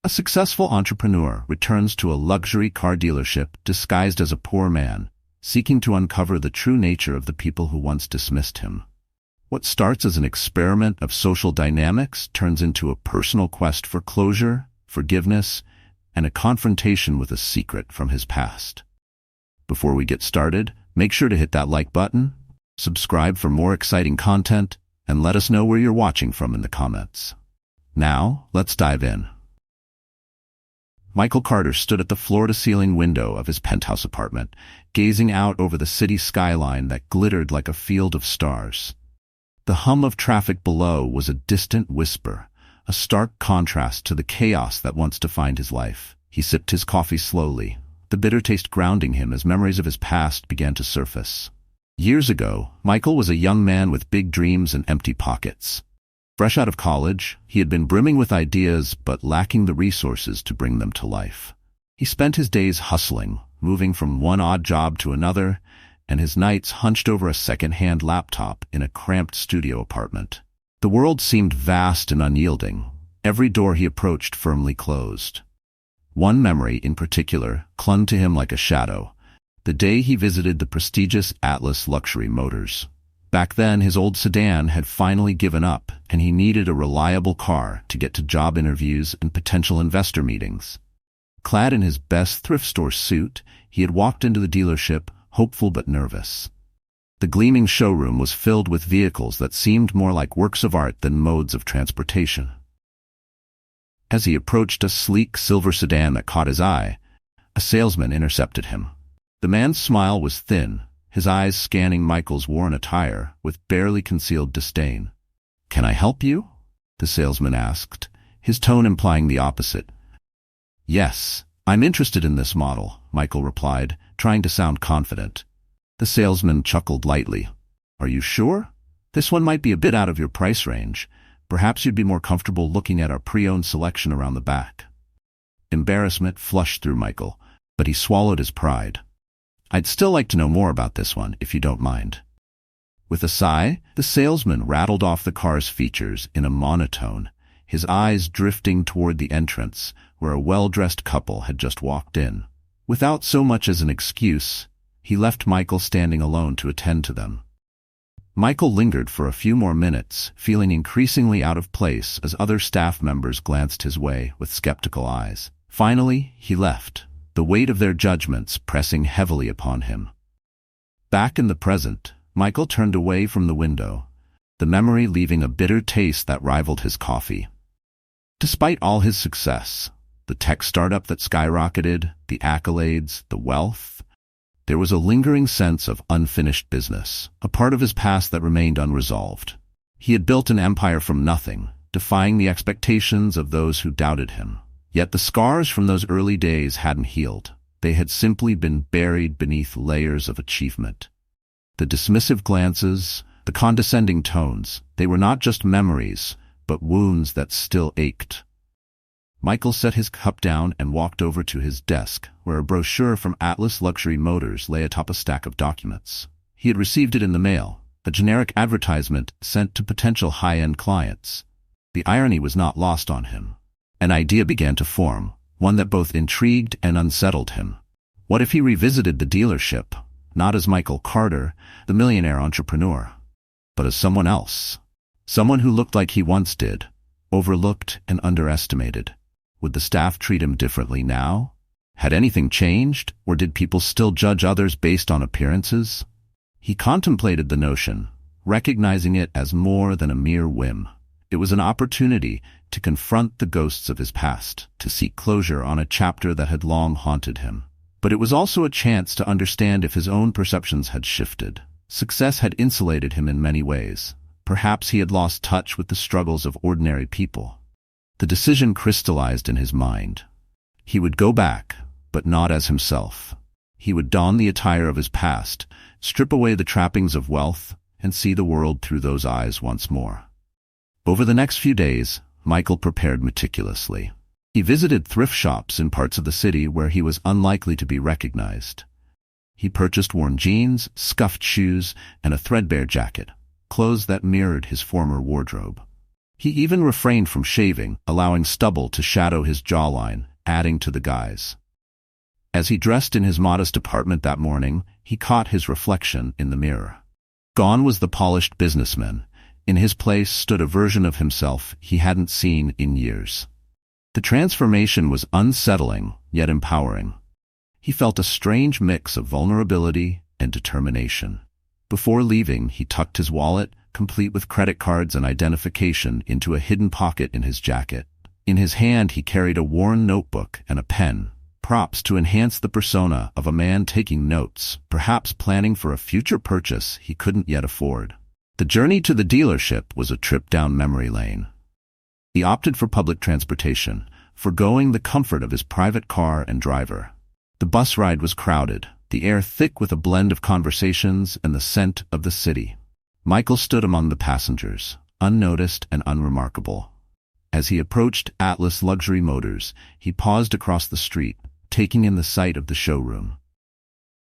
A successful entrepreneur returns to a luxury car dealership disguised as a poor man, seeking to uncover the true nature of the people who once dismissed him. What starts as an experiment of social dynamics turns into a personal quest for closure, forgiveness, and a confrontation with a secret from his past. Before we get started, make sure to hit that like button, subscribe for more exciting content, and let us know where you're watching from in the comments. Now, let's dive in. Michael Carter stood at the floor-to-ceiling window of his penthouse apartment, gazing out over the city skyline that glittered like a field of stars. The hum of traffic below was a distant whisper, a stark contrast to the chaos that once defined his life. He sipped his coffee slowly, the bitter taste grounding him as memories of his past began to surface. Years ago, Michael was a young man with big dreams and empty pockets. Fresh out of college, he had been brimming with ideas but lacking the resources to bring them to life. He spent his days hustling, moving from one odd job to another, and his nights hunched over a second-hand laptop in a cramped studio apartment. The world seemed vast and unyielding, every door he approached firmly closed. One memory in particular clung to him like a shadow, the day he visited the prestigious Atlas Luxury Motors. Back then, his old sedan had finally given up, and he needed a reliable car to get to job interviews and potential investor meetings. Clad in his best thrift store suit, he had walked into the dealership, hopeful but nervous. The gleaming showroom was filled with vehicles that seemed more like works of art than modes of transportation. As he approached a sleek silver sedan that caught his eye, a salesman intercepted him. The man's smile was thin, his eyes scanning Michael's worn attire with barely concealed disdain. "Can I help you?" the salesman asked, his tone implying the opposite. "Yes, I'm interested in this model," Michael replied, trying to sound confident. The salesman chuckled lightly. "Are you sure? This one might be a bit out of your price range. Perhaps you'd be more comfortable looking at our pre-owned selection around the back." Embarrassment flushed through Michael, but he swallowed his pride. "I'd still like to know more about this one, if you don't mind." With a sigh, the salesman rattled off the car's features in a monotone, his eyes drifting toward the entrance, where a well-dressed couple had just walked in. Without so much as an excuse, he left Michael standing alone to attend to them. Michael lingered for a few more minutes, feeling increasingly out of place as other staff members glanced his way with skeptical eyes. Finally, he left, the weight of their judgments pressing heavily upon him. Back in the present, Michael turned away from the window, the memory leaving a bitter taste that rivaled his coffee. Despite all his success, the tech startup that skyrocketed, the accolades, the wealth, there was a lingering sense of unfinished business, a part of his past that remained unresolved. He had built an empire from nothing, defying the expectations of those who doubted him. Yet the scars from those early days hadn't healed. They had simply been buried beneath layers of achievement. The dismissive glances, the condescending tones, they were not just memories, but wounds that still ached. Michael set his cup down and walked over to his desk, where a brochure from Atlas Luxury Motors lay atop a stack of documents. He had received it in the mail, a generic advertisement sent to potential high-end clients. The irony was not lost on him. An idea began to form, one that both intrigued and unsettled him. What if he revisited the dealership, not as Michael Carter, the millionaire entrepreneur, but as someone else? Someone who looked like he once did, overlooked and underestimated. Would the staff treat him differently now? Had anything changed, or did people still judge others based on appearances? He contemplated the notion, recognizing it as more than a mere whim. It was an opportunity to confront the ghosts of his past, to seek closure on a chapter that had long haunted him. But it was also a chance to understand if his own perceptions had shifted. Success had insulated him in many ways. Perhaps he had lost touch with the struggles of ordinary people. The decision crystallized in his mind. He would go back, but not as himself. He would don the attire of his past, strip away the trappings of wealth, and see the world through those eyes once more. Over the next few days, Michael prepared meticulously. He visited thrift shops in parts of the city where he was unlikely to be recognized. He purchased worn jeans, scuffed shoes, and a threadbare jacket, clothes that mirrored his former wardrobe. He even refrained from shaving, allowing stubble to shadow his jawline, adding to the guise. As he dressed in his modest apartment that morning, he caught his reflection in the mirror. Gone was the polished businessman. In his place stood a version of himself he hadn't seen in years. The transformation was unsettling, yet empowering. He felt a strange mix of vulnerability and determination. Before leaving, he tucked his wallet, complete with credit cards and identification, into a hidden pocket in his jacket. In his hand he carried a worn notebook and a pen, props to enhance the persona of a man taking notes, perhaps planning for a future purchase he couldn't yet afford. The journey to the dealership was a trip down memory lane. He opted for public transportation, forgoing the comfort of his private car and driver. The bus ride was crowded, the air thick with a blend of conversations and the scent of the city. Michael stood among the passengers, unnoticed and unremarkable. As he approached Atlas Luxury Motors, he paused across the street, taking in the sight of the showroom.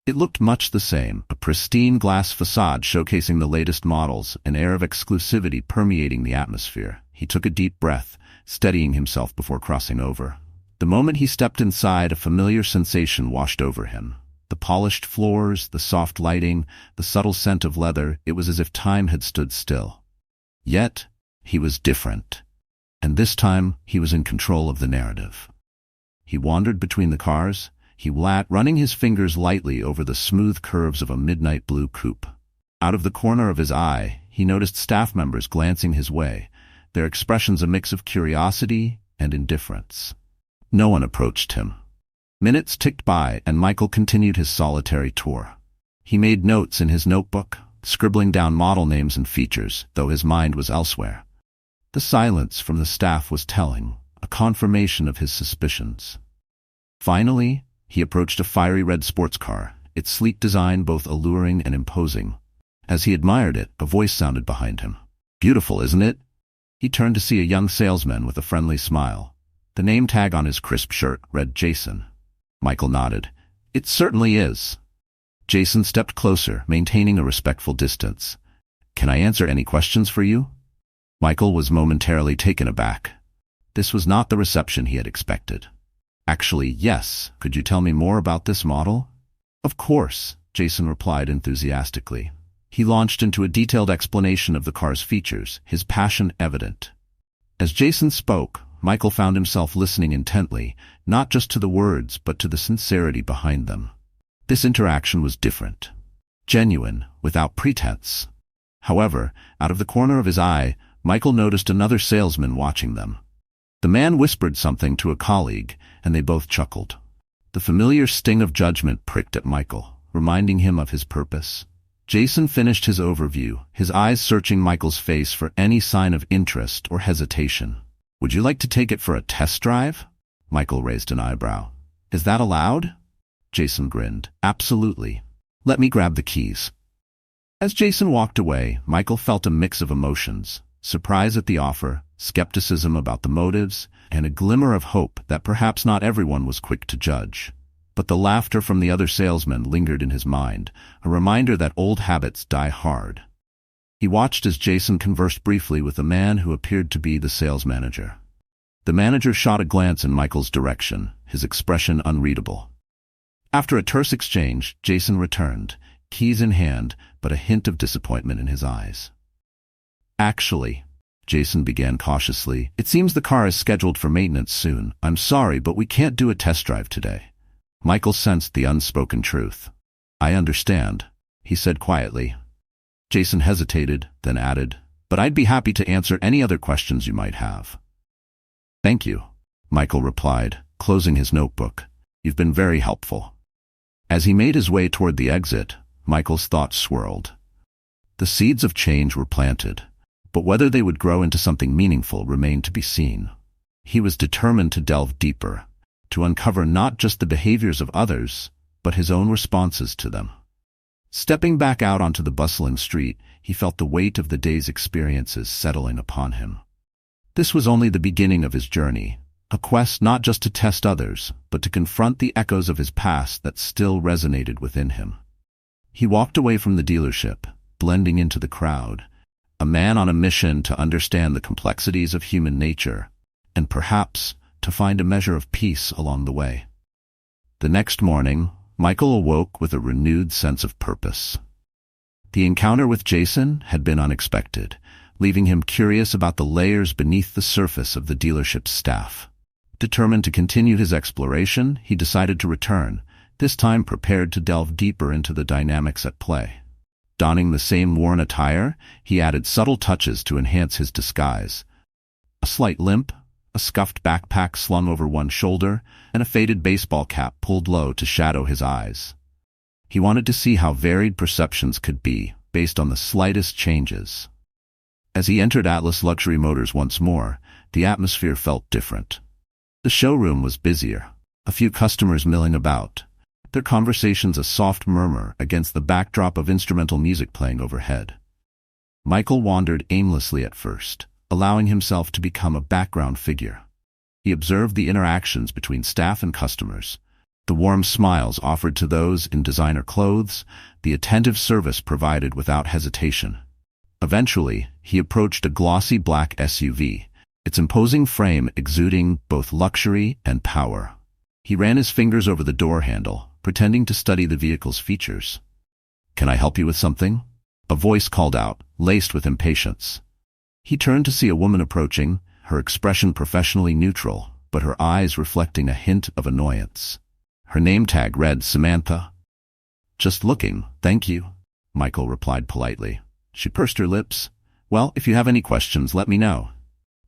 It looked much the same, a pristine glass facade showcasing the latest models, an air of exclusivity permeating the atmosphere. He took a deep breath, steadying himself before crossing over. The moment he stepped inside, a familiar sensation washed over him. The polished floors, the soft lighting, the subtle scent of leather, it was as if time had stood still. Yet, he was different. And this time, he was in control of the narrative. He wandered between the cars, running his fingers lightly over the smooth curves of a midnight blue coupe. Out of the corner of his eye, he noticed staff members glancing his way, their expressions a mix of curiosity and indifference. No one approached him. Minutes ticked by, and Michael continued his solitary tour. He made notes in his notebook, scribbling down model names and features, though his mind was elsewhere. The silence from the staff was telling, a confirmation of his suspicions. Finally, he approached a fiery red sports car, its sleek design both alluring and imposing. As he admired it, a voice sounded behind him. "Beautiful, isn't it?" He turned to see a young salesman with a friendly smile. The name tag on his crisp shirt read Jason. Michael nodded. "It certainly is." Jason stepped closer, maintaining a respectful distance. "Can I answer any questions for you?" Michael was momentarily taken aback. This was not the reception he had expected. "Actually, yes. Could you tell me more about this model?" "Of course," Jason replied enthusiastically. He launched into a detailed explanation of the car's features, his passion evident. As Jason spoke, Michael found himself listening intently, not just to the words, but to the sincerity behind them. This interaction was different. Genuine, without pretense. However, out of the corner of his eye, Michael noticed another salesman watching them. The man whispered something to a colleague, and they both chuckled. The familiar sting of judgment pricked at Michael, reminding him of his purpose. Jason finished his overview, his eyes searching Michael's face for any sign of interest or hesitation. "Would you like to take it for a test drive?" Michael raised an eyebrow. "Is that allowed?" Jason grinned. "Absolutely. Let me grab the keys." As Jason walked away, Michael felt a mix of emotions: surprise at the offer, skepticism about the motives, and a glimmer of hope that perhaps not everyone was quick to judge. But the laughter from the other salesman lingered in his mind, a reminder that old habits die hard. He watched as Jason conversed briefly with a man who appeared to be the sales manager. The manager shot a glance in Michael's direction, his expression unreadable. After a terse exchange, Jason returned, keys in hand, but a hint of disappointment in his eyes. "Actually," Jason began cautiously, "it seems the car is scheduled for maintenance soon. I'm sorry, but we can't do a test drive today." Michael sensed the unspoken truth. "I understand," he said quietly. Jason hesitated, then added, "But I'd be happy to answer any other questions you might have." "Thank you," Michael replied, closing his notebook. "You've been very helpful." As he made his way toward the exit, Michael's thoughts swirled. The seeds of change were planted, but whether they would grow into something meaningful remained to be seen. He was determined to delve deeper, to uncover not just the behaviors of others, but his own responses to them. Stepping back out onto the bustling street, he felt the weight of the day's experiences settling upon him. This was only the beginning of his journey, a quest not just to test others, but to confront the echoes of his past that still resonated within him. He walked away from the dealership, blending into the crowd, a man on a mission to understand the complexities of human nature, and perhaps to find a measure of peace along the way. The next morning, Michael awoke with a renewed sense of purpose. The encounter with Jason had been unexpected, leaving him curious about the layers beneath the surface of the dealership's staff. Determined to continue his exploration, he decided to return, this time prepared to delve deeper into the dynamics at play. Donning the same worn attire, he added subtle touches to enhance his disguise. A slight limp, a scuffed backpack slung over one shoulder, and a faded baseball cap pulled low to shadow his eyes. He wanted to see how varied perceptions could be, based on the slightest changes. As he entered Atlas Luxury Motors once more, the atmosphere felt different. The showroom was busier, a few customers milling about, their conversations a soft murmur against the backdrop of instrumental music playing overhead. Michael wandered aimlessly at first, allowing himself to become a background figure. He observed the interactions between staff and customers, the warm smiles offered to those in designer clothes, the attentive service provided without hesitation. Eventually, he approached a glossy black SUV, its imposing frame exuding both luxury and power. He ran his fingers over the door handle, pretending to study the vehicle's features. "Can I help you with something?" a voice called out, laced with impatience. He turned to see a woman approaching, her expression professionally neutral, but her eyes reflecting a hint of annoyance. Her name tag read Samantha. "Just looking, thank you," Michael replied politely. She pursed her lips. "Well, if you have any questions, let me know."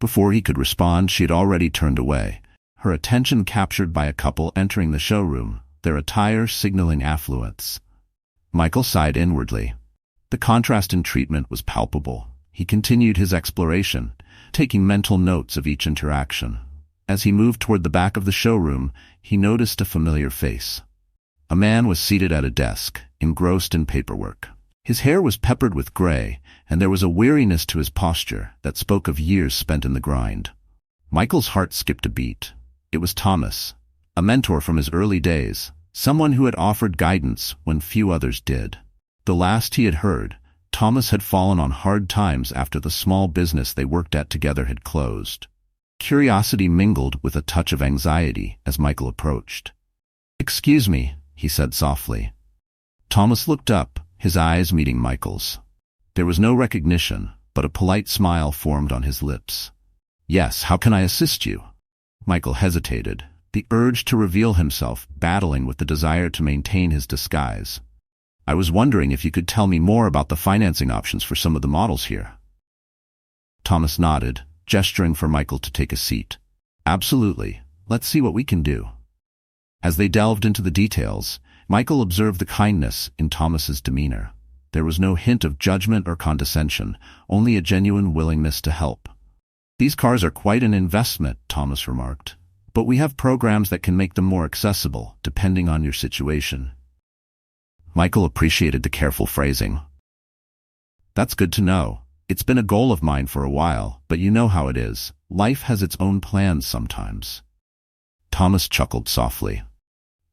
Before he could respond, she had already turned away, her attention captured by a couple entering the showroom, their attire signaling affluence. Michael sighed inwardly. The contrast in treatment was palpable. He continued his exploration, taking mental notes of each interaction. As he moved toward the back of the showroom, he noticed a familiar face. A man was seated at a desk, engrossed in paperwork. His hair was peppered with gray, and there was a weariness to his posture that spoke of years spent in the grind. Michael's heart skipped a beat. It was Thomas, a mentor from his early days, someone who had offered guidance when few others did. The last he had heard, Thomas had fallen on hard times after the small business they worked at together had closed. Curiosity mingled with a touch of anxiety as Michael approached. "Excuse me," he said softly. Thomas looked up, his eyes meeting Michael's. There was no recognition, but a polite smile formed on his lips. "Yes, how can I assist you?" Michael hesitated, the urge to reveal himself battling with the desire to maintain his disguise. "I was wondering if you could tell me more about the financing options for some of the models here." Thomas nodded, gesturing for Michael to take a seat. "Absolutely. Let's see what we can do." As they delved into the details, Michael observed the kindness in Thomas's demeanor. There was no hint of judgment or condescension, only a genuine willingness to help. "These cars are quite an investment," Thomas remarked, "but we have programs that can make them more accessible, depending on your situation." Michael appreciated the careful phrasing. "That's good to know. It's been a goal of mine for a while, but you know how it is. Life has its own plans sometimes." Thomas chuckled softly.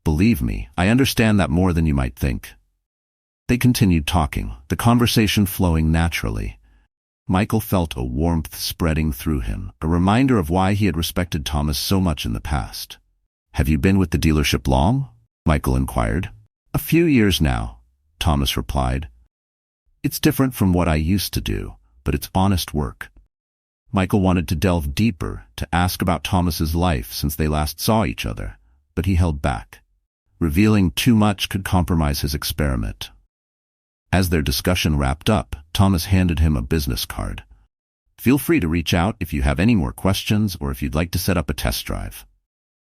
"Believe me, I understand that more than you might think." They continued talking, the conversation flowing naturally. Michael felt a warmth spreading through him, a reminder of why he had respected Thomas so much in the past. "Have you been with the dealership long?" Michael inquired. "A few years now," Thomas replied. "It's different from what I used to do, but it's honest work." Michael wanted to delve deeper, to ask about Thomas's life since they last saw each other, but he held back. Revealing too much could compromise his experiment. As their discussion wrapped up, Thomas handed him a business card. "Feel free to reach out if you have any more questions or if you'd like to set up a test drive."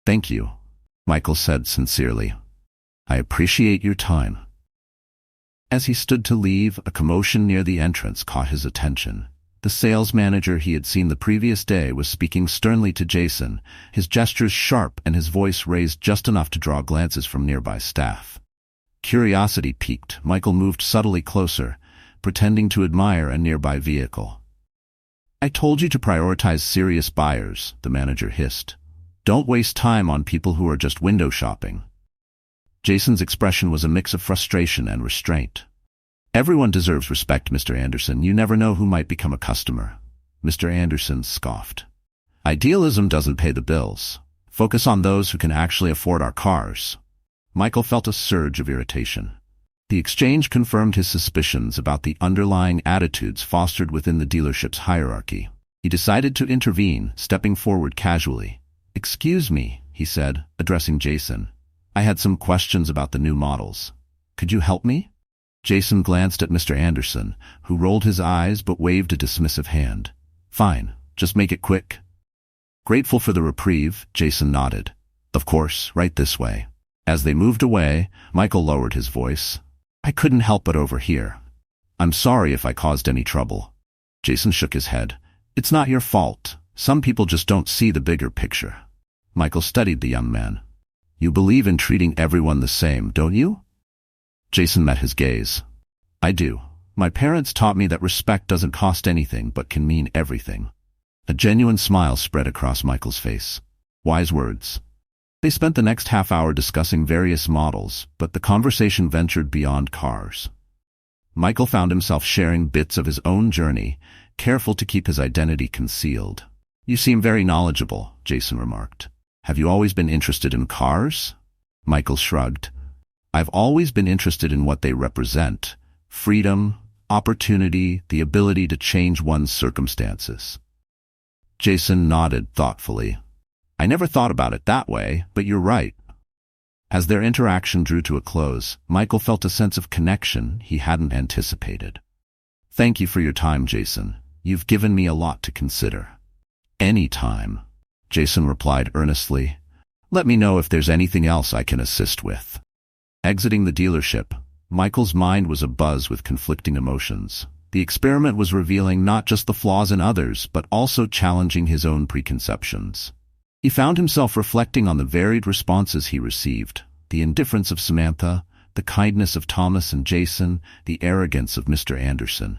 "Thank you," Michael said sincerely. "I appreciate your time." As he stood to leave, a commotion near the entrance caught his attention. The sales manager he had seen the previous day was speaking sternly to Jason, his gestures sharp and his voice raised just enough to draw glances from nearby staff. Curiosity piqued, Michael moved subtly closer, pretending to admire a nearby vehicle. "I told you to prioritize serious buyers," the manager hissed. "Don't waste time on people who are just window shopping." Jason's expression was a mix of frustration and restraint. Everyone deserves respect, Mr. Anderson. You never know who might become a customer. Mr. Anderson scoffed. Idealism doesn't pay the bills. Focus on those who can actually afford our cars. Michael felt a surge of irritation. The exchange confirmed his suspicions about the underlying attitudes fostered within the dealership's hierarchy. He decided to intervene, stepping forward casually. "Excuse me," he said, addressing Jason. "I had some questions about the new models. Could you help me?" Jason glanced at Mr. Anderson, who rolled his eyes but waved a dismissive hand. "Fine, just make it quick." Grateful for the reprieve, Jason nodded. "Of course, right this way." As they moved away, Michael lowered his voice. "I couldn't help but overhear. I'm sorry if I caused any trouble." Jason shook his head. "It's not your fault. Some people just don't see the bigger picture." Michael studied the young man. "You believe in treating everyone the same, don't you?" Jason met his gaze. "I do. My parents taught me that respect doesn't cost anything but can mean everything." A genuine smile spread across Michael's face. Wise words. They spent the next half hour discussing various models, but the conversation ventured beyond cars. Michael found himself sharing bits of his own journey, careful to keep his identity concealed. "You seem very knowledgeable," Jason remarked. "Have you always been interested in cars?" Michael shrugged. "I've always been interested in what they represent: freedom, opportunity, the ability to change one's circumstances." Jason nodded thoughtfully. "I never thought about it that way, but you're right." As their interaction drew to a close, Michael felt a sense of connection he hadn't anticipated. "Thank you for your time, Jason. You've given me a lot to consider." "Any time," Jason replied earnestly. "Let me know if there's anything else I can assist with." Exiting the dealership, Michael's mind was abuzz with conflicting emotions. The experiment was revealing not just the flaws in others, but also challenging his own preconceptions. He found himself reflecting on the varied responses he received: the indifference of Samantha, the kindness of Thomas and Jason, the arrogance of Mr. Anderson.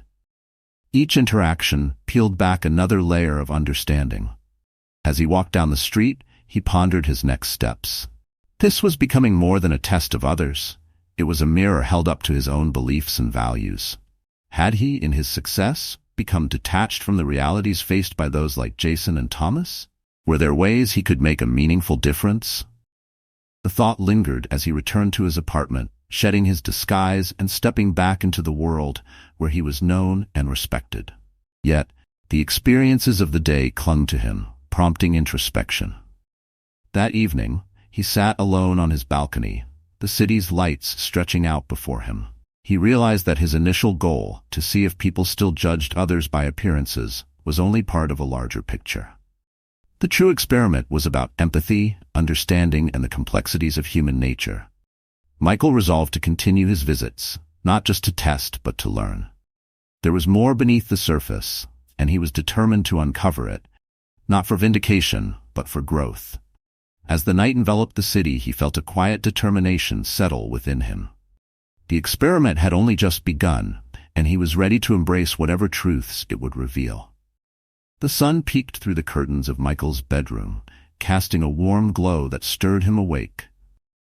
Each interaction peeled back another layer of understanding. As he walked down the street, he pondered his next steps. This was becoming more than a test of others. It was a mirror held up to his own beliefs and values. Had he, in his success, become detached from the realities faced by those like Jason and Thomas? Were there ways he could make a meaningful difference? The thought lingered as he returned to his apartment, shedding his disguise and stepping back into the world where he was known and respected. Yet, the experiences of the day clung to him, prompting introspection. That evening, he sat alone on his balcony, the city's lights stretching out before him. He realized that his initial goal, to see if people still judged others by appearances, was only part of a larger picture. The true experiment was about empathy, understanding, and the complexities of human nature. Michael resolved to continue his visits, not just to test, but to learn. There was more beneath the surface, and he was determined to uncover it, not for vindication, but for growth. As the night enveloped the city, he felt a quiet determination settle within him. The experiment had only just begun, and he was ready to embrace whatever truths it would reveal. The sun peeked through the curtains of Michael's bedroom, casting a warm glow that stirred him awake.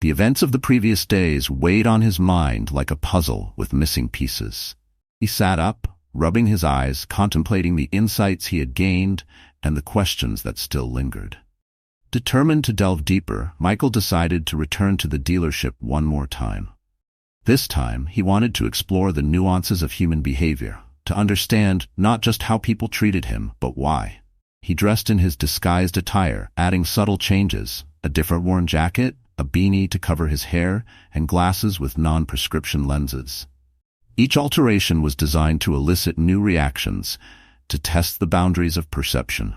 The events of the previous days weighed on his mind like a puzzle with missing pieces. He sat up, rubbing his eyes, contemplating the insights he had gained and the questions that still lingered. Determined to delve deeper, Michael decided to return to the dealership one more time. This time, he wanted to explore the nuances of human behavior, to understand not just how people treated him, but why. He dressed in his disguised attire, adding subtle changes: a different worn jacket, a beanie to cover his hair, and glasses with non-prescription lenses. Each alteration was designed to elicit new reactions, to test the boundaries of perception.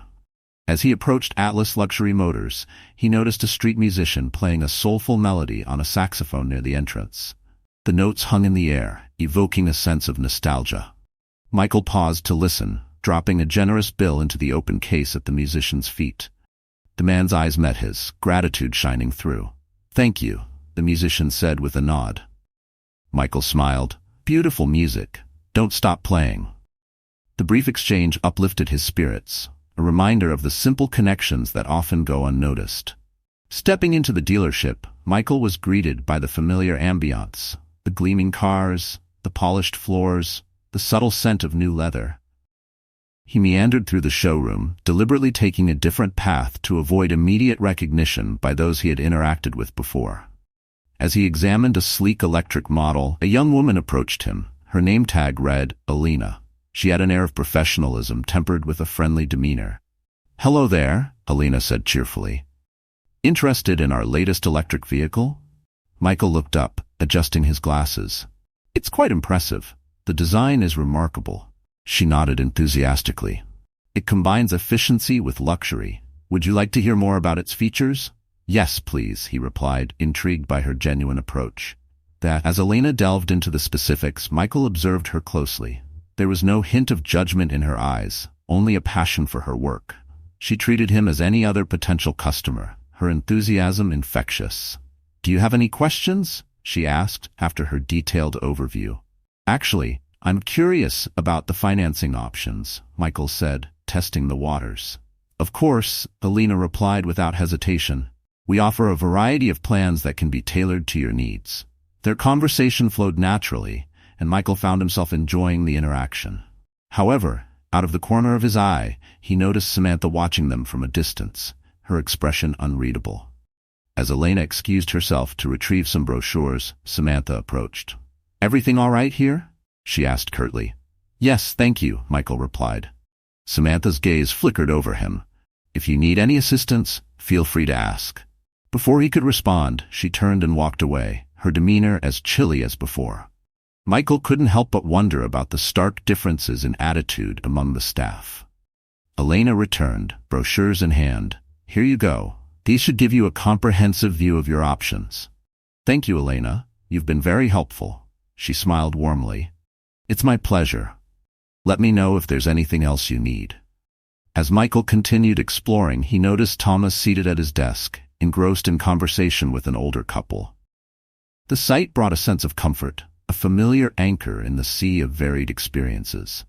As he approached Atlas Luxury Motors, he noticed a street musician playing a soulful melody on a saxophone near the entrance. The notes hung in the air, evoking a sense of nostalgia. Michael paused to listen, dropping a generous bill into the open case at the musician's feet. The man's eyes met his, gratitude shining through. "Thank you," the musician said with a nod. Michael smiled. "Beautiful music. Don't stop playing." The brief exchange uplifted his spirits, a reminder of the simple connections that often go unnoticed. Stepping into the dealership, Michael was greeted by the familiar ambiance: the gleaming cars, the polished floors, the subtle scent of new leather. He meandered through the showroom, deliberately taking a different path to avoid immediate recognition by those he had interacted with before. As he examined a sleek electric model, a young woman approached him. Her name tag read, Alina. She had an air of professionalism tempered with a friendly demeanor. "Hello there," Alina said cheerfully. "Interested in our latest electric vehicle?" Michael looked up, adjusting his glasses. "It's quite impressive. The design is remarkable." She nodded enthusiastically. "It combines efficiency with luxury. Would you like to hear more about its features?" "Yes, please," he replied, intrigued by her genuine approach. As Elena delved into the specifics, Michael observed her closely. There was no hint of judgment in her eyes, only a passion for her work. She treated him as any other potential customer, her enthusiasm infectious. "Do you have any questions?" she asked, after her detailed overview. "Actually, I'm curious about the financing options," Michael said, testing the waters. "Of course," Alina replied without hesitation. "We offer a variety of plans that can be tailored to your needs." Their conversation flowed naturally, and Michael found himself enjoying the interaction. However, out of the corner of his eye, he noticed Samantha watching them from a distance, her expression unreadable. As Elena excused herself to retrieve some brochures, Samantha approached. "Everything all right here?" she asked curtly. "Yes, thank you," Michael replied. Samantha's gaze flickered over him. "If you need any assistance, feel free to ask." Before he could respond, she turned and walked away, her demeanor as chilly as before. Michael couldn't help but wonder about the stark differences in attitude among the staff. Elena returned, brochures in hand. "Here you go. These should give you a comprehensive view of your options." "Thank you, Elena. You've been very helpful." She smiled warmly. "It's my pleasure. Let me know if there's anything else you need." As Michael continued exploring, he noticed Thomas seated at his desk, engrossed in conversation with an older couple. The sight brought a sense of comfort, a familiar anchor in the sea of varied experiences.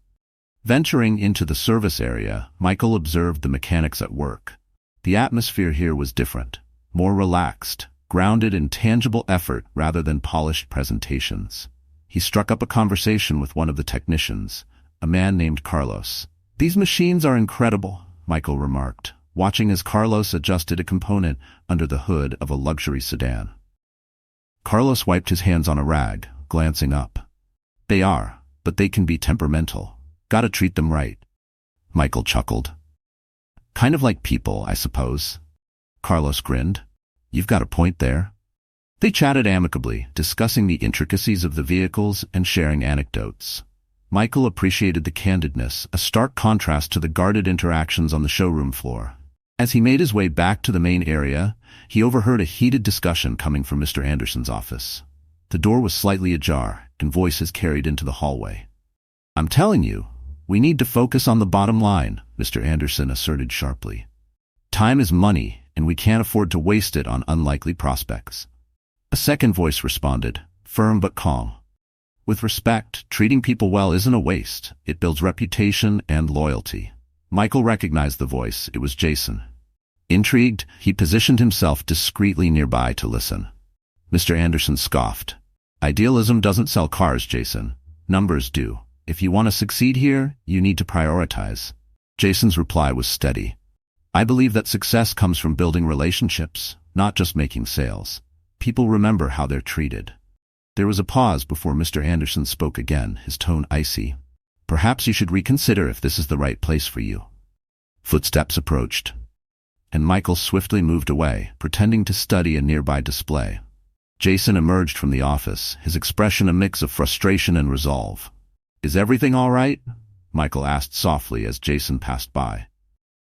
Venturing into the service area, Michael observed the mechanics at work. The atmosphere here was different, more relaxed, grounded in tangible effort rather than polished presentations. He struck up a conversation with one of the technicians, a man named Carlos. "These machines are incredible," Michael remarked, watching as Carlos adjusted a component under the hood of a luxury sedan. Carlos wiped his hands on a rag, glancing up. "They are, but they can be temperamental. Gotta treat them right." Michael chuckled. "Kind of like people, I suppose." Carlos grinned. "You've got a point there." They chatted amicably, discussing the intricacies of the vehicles and sharing anecdotes. Michael appreciated the candidness, a stark contrast to the guarded interactions on the showroom floor. As he made his way back to the main area, he overheard a heated discussion coming from Mr. Anderson's office. The door was slightly ajar, and voices carried into the hallway. "I'm telling you, we need to focus on the bottom line," Mr. Anderson asserted sharply. "Time is money, and we can't afford to waste it on unlikely prospects." A second voice responded, firm but calm. "With respect, treating people well isn't a waste. It builds reputation and loyalty." Michael recognized the voice. It was Jason. Intrigued, he positioned himself discreetly nearby to listen. Mr. Anderson scoffed. "Idealism doesn't sell cars, Jason. Numbers do. If you want to succeed here, you need to prioritize." Jason's reply was steady. "I believe that success comes from building relationships, not just making sales. People remember how they're treated." There was a pause before Mr. Anderson spoke again, his tone icy. "Perhaps you should reconsider if this is the right place for you." Footsteps approached, and Michael swiftly moved away, pretending to study a nearby display. Jason emerged from the office, his expression a mix of frustration and resolve. "Is everything all right?" Michael asked softly as Jason passed by.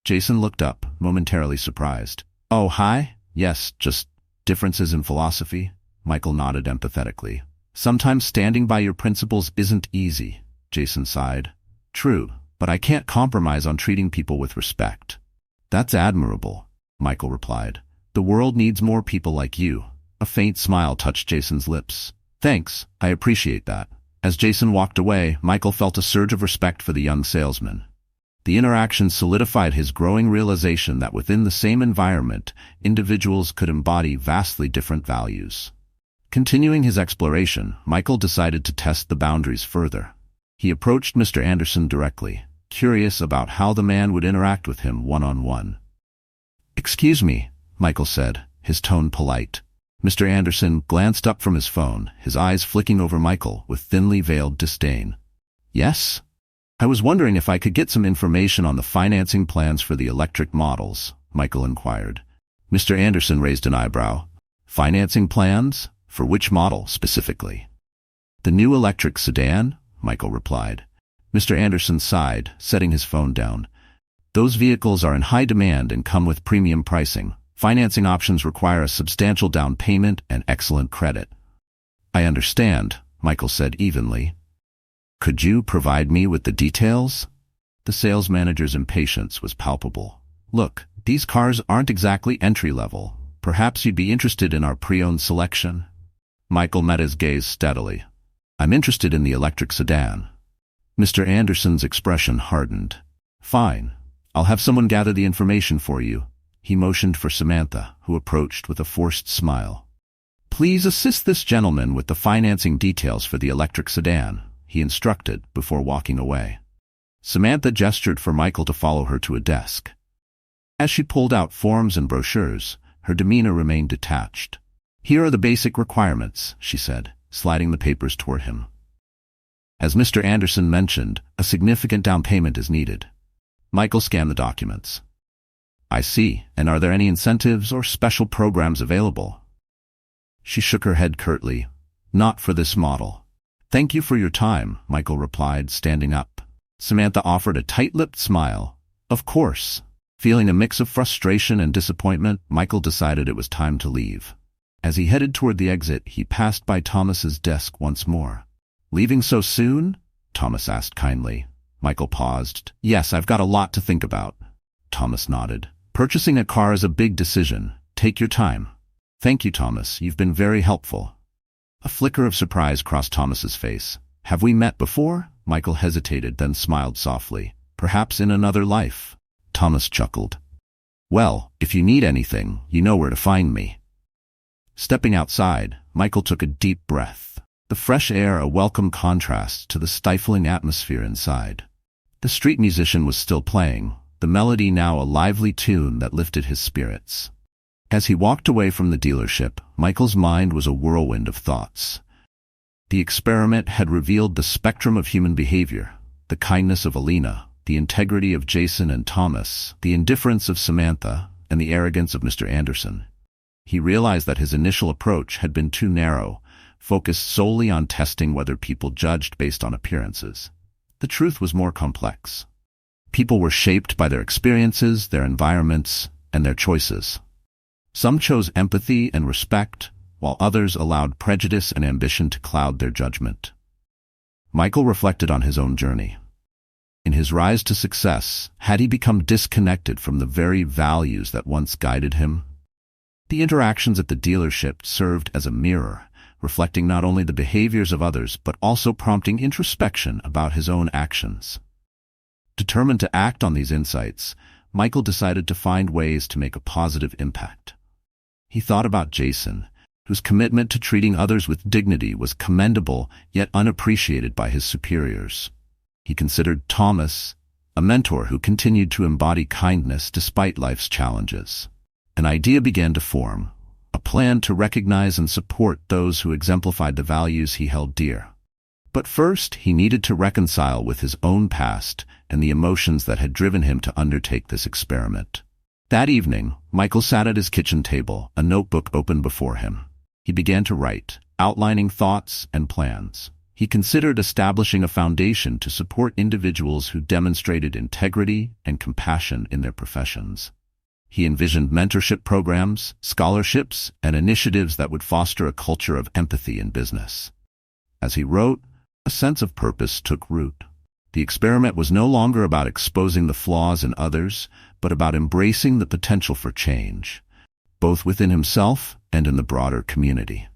Jason looked up, momentarily surprised. "Oh, hi? Yes, just differences in philosophy." Michael nodded empathetically. "Sometimes standing by your principles isn't easy," Jason sighed. "True, but I can't compromise on treating people with respect." "That's admirable," Michael replied. "The world needs more people like you." A faint smile touched Jason's lips. "Thanks, I appreciate that." As Jason walked away, Michael felt a surge of respect for the young salesman. The interaction solidified his growing realization that within the same environment, individuals could embody vastly different values. Continuing his exploration, Michael decided to test the boundaries further. He approached Mr. Anderson directly, curious about how the man would interact with him one-on-one. "Excuse me," Michael said, his tone polite. Mr. Anderson glanced up from his phone, his eyes flicking over Michael with thinly veiled disdain. "Yes? I was wondering if I could get some information on the financing plans for the electric models," Michael inquired. Mr. Anderson raised an eyebrow. "Financing plans? For which model, specifically?" "The new electric sedan," Michael replied. Mr. Anderson sighed, setting his phone down. "Those vehicles are in high demand and come with premium pricing. Financing options require a substantial down payment and excellent credit." "I understand," Michael said evenly. "Could you provide me with the details?" The sales manager's impatience was palpable. "Look, these cars aren't exactly entry-level. Perhaps you'd be interested in our pre-owned selection?" Michael met his gaze steadily. "I'm interested in the electric sedan." Mr. Anderson's expression hardened. "Fine. I'll have someone gather the information for you." He motioned for Samantha, who approached with a forced smile. "Please assist this gentleman with the financing details for the electric sedan," he instructed before walking away. Samantha gestured for Michael to follow her to a desk. As she pulled out forms and brochures, her demeanor remained detached. "Here are the basic requirements," she said, sliding the papers toward him. As Mr. Anderson mentioned, a significant down payment is needed. Michael scanned the documents. "I see. And are there any incentives or special programs available?" She shook her head curtly. "Not for this model." "Thank you for your time," Michael replied, standing up. Samantha offered a tight-lipped smile. "Of course." Feeling a mix of frustration and disappointment, Michael decided it was time to leave. As he headed toward the exit, he passed by Thomas's desk once more. "Leaving so soon?" Thomas asked kindly. Michael paused. "Yes, I've got a lot to think about." Thomas nodded. "Purchasing a car is a big decision. Take your time." "Thank you, Thomas. You've been very helpful." A flicker of surprise crossed Thomas's face. "Have we met before?" Michael hesitated, then smiled softly. "Perhaps in another life." Thomas chuckled. "Well, if you need anything, you know where to find me." Stepping outside, Michael took a deep breath. The fresh air a welcome contrast to the stifling atmosphere inside. The street musician was still playing, the melody now a lively tune that lifted his spirits. As he walked away from the dealership, Michael's mind was a whirlwind of thoughts. The experiment had revealed the spectrum of human behavior, the kindness of Alina, the integrity of Jason and Thomas, the indifference of Samantha, and the arrogance of Mr. Anderson. He realized that his initial approach had been too narrow, focused solely on testing whether people judged based on appearances. The truth was more complex. People were shaped by their experiences, their environments, and their choices. Some chose empathy and respect, while others allowed prejudice and ambition to cloud their judgment. Michael reflected on his own journey. In his rise to success, had he become disconnected from the very values that once guided him? The interactions at the dealership served as a mirror, reflecting not only the behaviors of others but also prompting introspection about his own actions. Determined to act on these insights, Michael decided to find ways to make a positive impact. He thought about Jason, whose commitment to treating others with dignity was commendable yet unappreciated by his superiors. He considered Thomas, a mentor who continued to embody kindness despite life's challenges. An idea began to form, a plan to recognize and support those who exemplified the values he held dear. But first, he needed to reconcile with his own past and the emotions that had driven him to undertake this experiment. That evening, Michael sat at his kitchen table, a notebook open before him. He began to write, outlining thoughts and plans. He considered establishing a foundation to support individuals who demonstrated integrity and compassion in their professions. He envisioned mentorship programs, scholarships, and initiatives that would foster a culture of empathy in business. As he wrote, a sense of purpose took root. The experiment was no longer about exposing the flaws in others, but about embracing the potential for change, both within himself and in the broader community.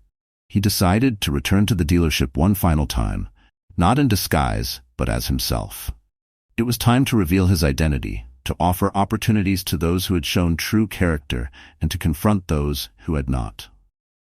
He decided to return to the dealership one final time, not in disguise, but as himself. It was time to reveal his identity, to offer opportunities to those who had shown true character, and to confront those who had not.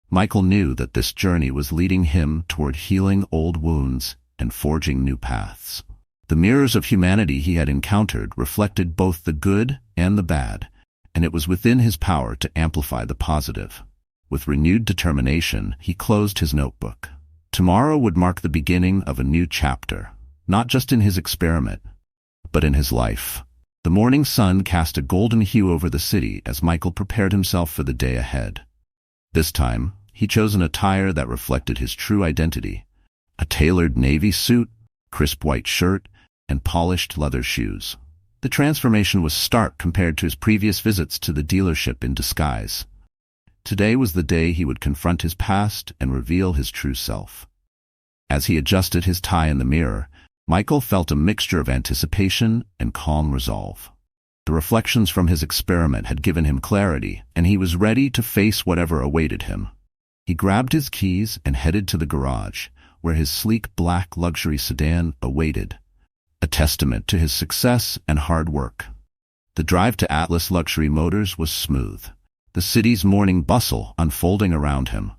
Michael knew that this journey was leading him toward healing old wounds and forging new paths. The mirrors of humanity he had encountered reflected both the good and the bad, and it was within his power to amplify the positive. With renewed determination, he closed his notebook. Tomorrow would mark the beginning of a new chapter, not just in his experiment, but in his life. The morning sun cast a golden hue over the city as Michael prepared himself for the day ahead. This time, he chose an attire that reflected his true identity: a tailored navy suit, crisp white shirt, and polished leather shoes. The transformation was stark compared to his previous visits to the dealership in disguise. Today was the day he would confront his past and reveal his true self. As he adjusted his tie in the mirror, Michael felt a mixture of anticipation and calm resolve. The reflections from his experiment had given him clarity, and he was ready to face whatever awaited him. He grabbed his keys and headed to the garage, where his sleek black luxury sedan awaited, a testament to his success and hard work. The drive to Atlas Luxury Motors was smooth, the city's morning bustle unfolding around him.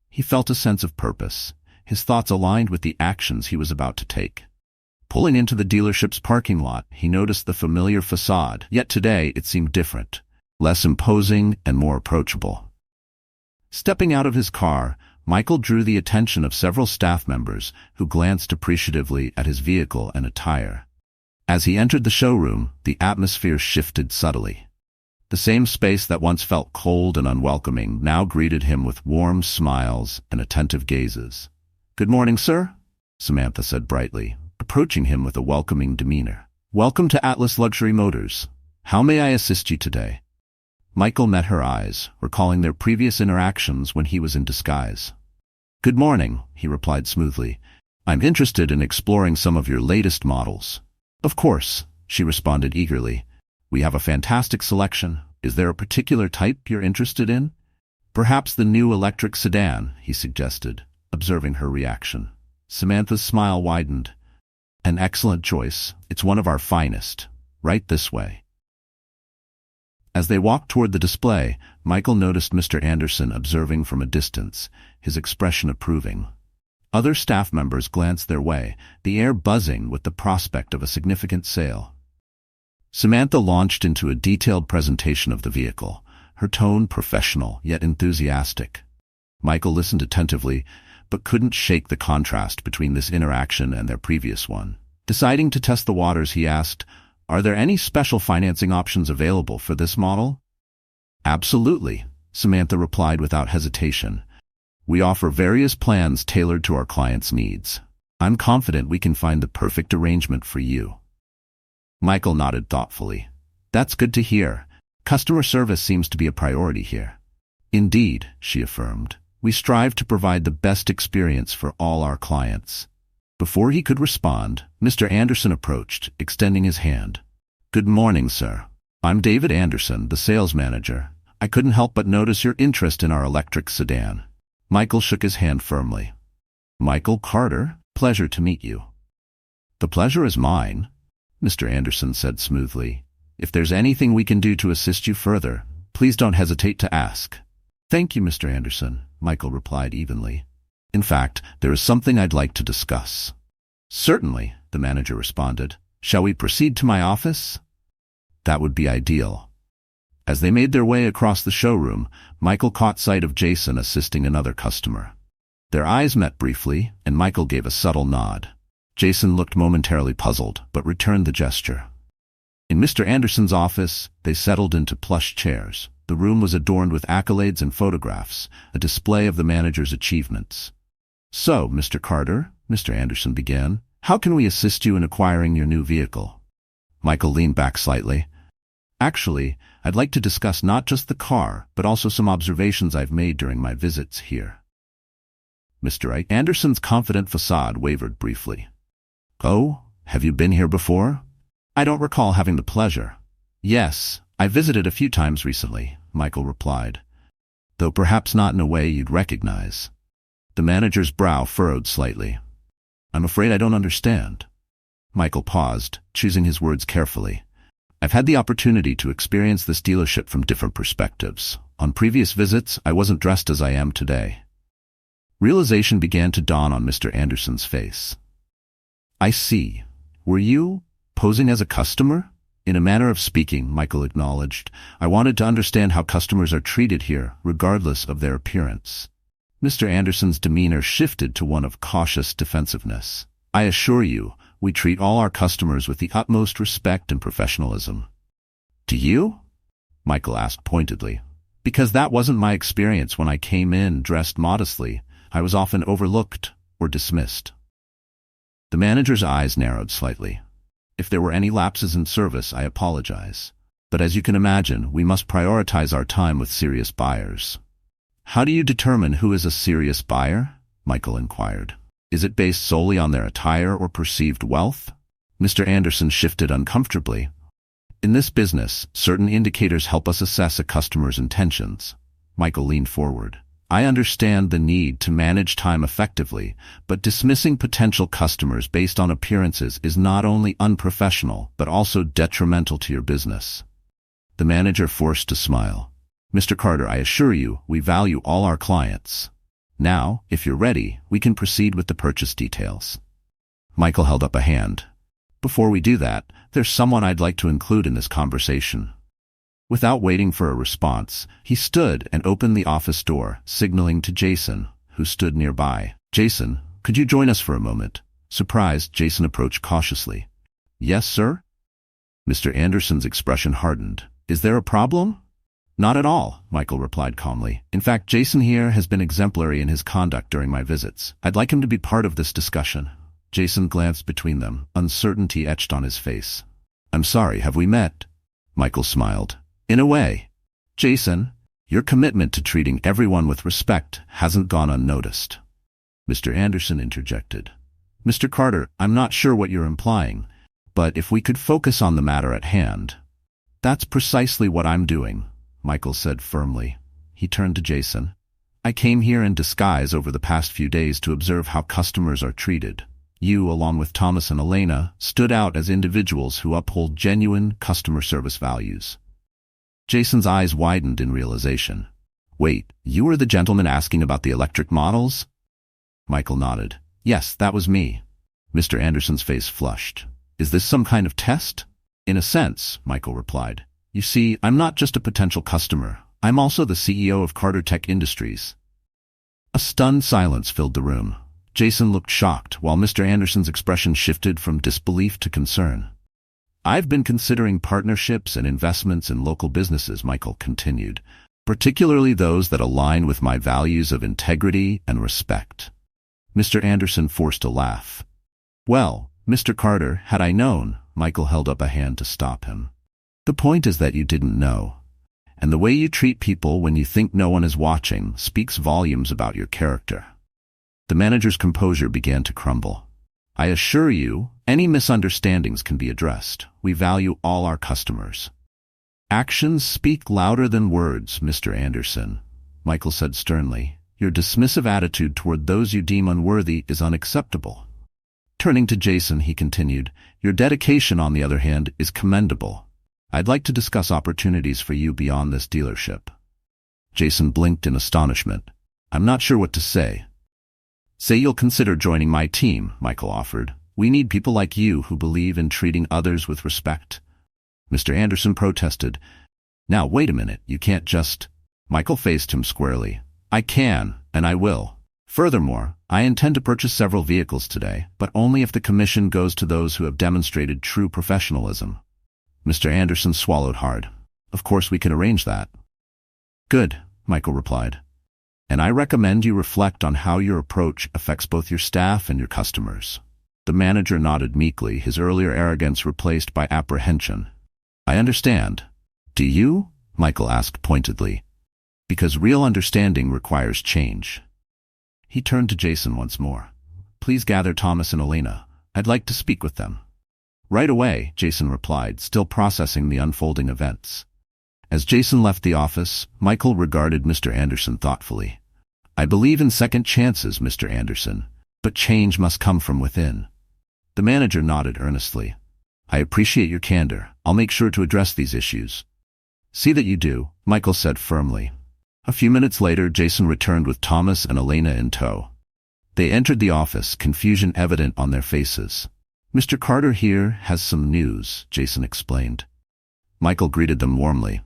He felt a sense of purpose, his thoughts aligned with the actions he was about to take. Pulling into the dealership's parking lot, he noticed the familiar facade, yet today it seemed different, less imposing and more approachable. Stepping out of his car, Michael drew the attention of several staff members who glanced appreciatively at his vehicle and attire. As he entered the showroom, the atmosphere shifted subtly. The same space that once felt cold and unwelcoming now greeted him with warm smiles and attentive gazes. "Good morning, sir," Samantha said brightly, approaching him with a welcoming demeanor. "Welcome to Atlas Luxury Motors. How may I assist you today?" Michael met her eyes, recalling their previous interactions when he was in disguise. "Good morning," he replied smoothly. "I'm interested in exploring some of your latest models." "Of course," she responded eagerly. "We have a fantastic selection. Is there a particular type you're interested in?" "Perhaps the new electric sedan," he suggested, observing her reaction. Samantha's smile widened. "An excellent choice. It's one of our finest. Right this way." As they walked toward the display, Michael noticed Mr. Anderson observing from a distance, his expression approving. Other staff members glanced their way, the air buzzing with the prospect of a significant sale. Samantha launched into a detailed presentation of the vehicle, her tone professional yet enthusiastic. Michael listened attentively, but couldn't shake the contrast between this interaction and their previous one. Deciding to test the waters, he asked, "Are there any special financing options available for this model?" "Absolutely," Samantha replied without hesitation. "We offer various plans tailored to our clients' needs. I'm confident we can find the perfect arrangement for you." Michael nodded thoughtfully. "That's good to hear. Customer service seems to be a priority here." "Indeed," she affirmed. "We strive to provide the best experience for all our clients." Before he could respond, Mr. Anderson approached, extending his hand. "Good morning, sir. I'm David Anderson, the sales manager. I couldn't help but notice your interest in our electric sedan." Michael shook his hand firmly. "Michael Carter, pleasure to meet you." "The pleasure is mine," Mr. Anderson said smoothly. "If there's anything we can do to assist you further, please don't hesitate to ask." "Thank you, Mr. Anderson," Michael replied evenly. "In fact, there is something I'd like to discuss." "Certainly," the manager responded. "Shall we proceed to my office?" "That would be ideal." As they made their way across the showroom, Michael caught sight of Jason assisting another customer. Their eyes met briefly, and Michael gave a subtle nod. Jason looked momentarily puzzled, but returned the gesture. In Mr. Anderson's office, they settled into plush chairs. The room was adorned with accolades and photographs, a display of the manager's achievements. "So, Mr. Carter," Mr. Anderson began, "how can we assist you in acquiring your new vehicle?" Michael leaned back slightly. "Actually, I'd like to discuss not just the car, but also some observations I've made during my visits here." Mr. Anderson's confident facade wavered briefly. "Oh, have you been here before?" "I don't recall having the pleasure." "Yes, I visited a few times recently," Michael replied, "though perhaps not in a way you'd recognize." The manager's brow furrowed slightly. "I'm afraid I don't understand." Michael paused, choosing his words carefully. "I've had the opportunity to experience this dealership from different perspectives. On previous visits, I wasn't dressed as I am today. Realization began to dawn on Mr. Anderson's face. I see. Were you posing as a customer? In a manner of speaking, Michael acknowledged. I wanted to understand how customers are treated here, regardless of their appearance. Mr. Anderson's demeanor shifted to one of cautious defensiveness. I assure you, we treat all our customers with the utmost respect and professionalism. Do you? Michael asked pointedly. Because that wasn't my experience when I came in dressed modestly. I was often overlooked or dismissed. The manager's eyes narrowed slightly. If there were any lapses in service, I apologize. But as you can imagine, we must prioritize our time with serious buyers. How do you determine who is a serious buyer? Michael inquired. Is it based solely on their attire or perceived wealth? Mr. Anderson shifted uncomfortably. In this business, certain indicators help us assess a customer's intentions. Michael leaned forward. I understand the need to manage time effectively, but dismissing potential customers based on appearances is not only unprofessional, but also detrimental to your business. The manager forced a smile. Mr. Carter, I assure you, we value all our clients. Now, if you're ready, we can proceed with the purchase details. Michael held up a hand. Before we do that, there's someone I'd like to include in this conversation. Without waiting for a response, he stood and opened the office door, signaling to Jason, who stood nearby. Jason, could you join us for a moment? Surprised, Jason approached cautiously. Yes, sir? Mr. Anderson's expression hardened. Is there a problem? Not at all, Michael replied calmly. In fact, Jason here has been exemplary in his conduct during my visits. I'd like him to be part of this discussion. Jason glanced between them, uncertainty etched on his face. I'm sorry, have we met? Michael smiled. In a way. Jason, your commitment to treating everyone with respect hasn't gone unnoticed. Mr. Anderson interjected. Mr. Carter, I'm not sure what you're implying, but if we could focus on the matter at hand. That's precisely what I'm doing, Michael said firmly. He turned to Jason. I came here in disguise over the past few days to observe how customers are treated. You, along with Thomas and Elena, stood out as individuals who uphold genuine customer service values. Jason's eyes widened in realization. Wait, you were the gentleman asking about the electric models? Michael nodded. Yes, that was me. Mr. Anderson's face flushed. Is this some kind of test? In a sense, Michael replied. You see, I'm not just a potential customer. I'm also the CEO of Carter Tech Industries. A stunned silence filled the room. Jason looked shocked, while Mr. Anderson's expression shifted from disbelief to concern. I've been considering partnerships and investments in local businesses, Michael continued, particularly those that align with my values of integrity and respect. Mr. Anderson forced a laugh. Well, Mr. Carter, had I known, Michael held up a hand to stop him. The point is that you didn't know. And the way you treat people when you think no one is watching speaks volumes about your character. The manager's composure began to crumble. I assure you, any misunderstandings can be addressed. We value all our customers. Actions speak louder than words, Mr. Anderson, Michael said sternly. Your dismissive attitude toward those you deem unworthy is unacceptable. Turning to Jason, he continued, your dedication, on the other hand, is commendable. I'd like to discuss opportunities for you beyond this dealership. Jason blinked in astonishment. I'm not sure what to say. Say you'll consider joining my team, Michael offered. We need people like you who believe in treating others with respect. Mr. Anderson protested. Now, wait a minute, you can't just... Michael faced him squarely. I can, and I will. Furthermore, I intend to purchase several vehicles today, but only if the commission goes to those who have demonstrated true professionalism. Mr. Anderson swallowed hard. Of course we can arrange that. Good, Michael replied. And I recommend you reflect on how your approach affects both your staff and your customers. The manager nodded meekly, his earlier arrogance replaced by apprehension. I understand. Do you? Michael asked pointedly. Because real understanding requires change. He turned to Jason once more. Please gather Thomas and Elena. I'd like to speak with them. Right away, Jason replied, still processing the unfolding events. As Jason left the office, Michael regarded Mr. Anderson thoughtfully. I believe in second chances, Mr. Anderson, but change must come from within. The manager nodded earnestly. I appreciate your candor. I'll make sure to address these issues. See that you do, Michael said firmly. A few minutes later, Jason returned with Thomas and Elena in tow. They entered the office, confusion evident on their faces. "Mr. Carter here has some news," Jason explained. Michael greeted them warmly.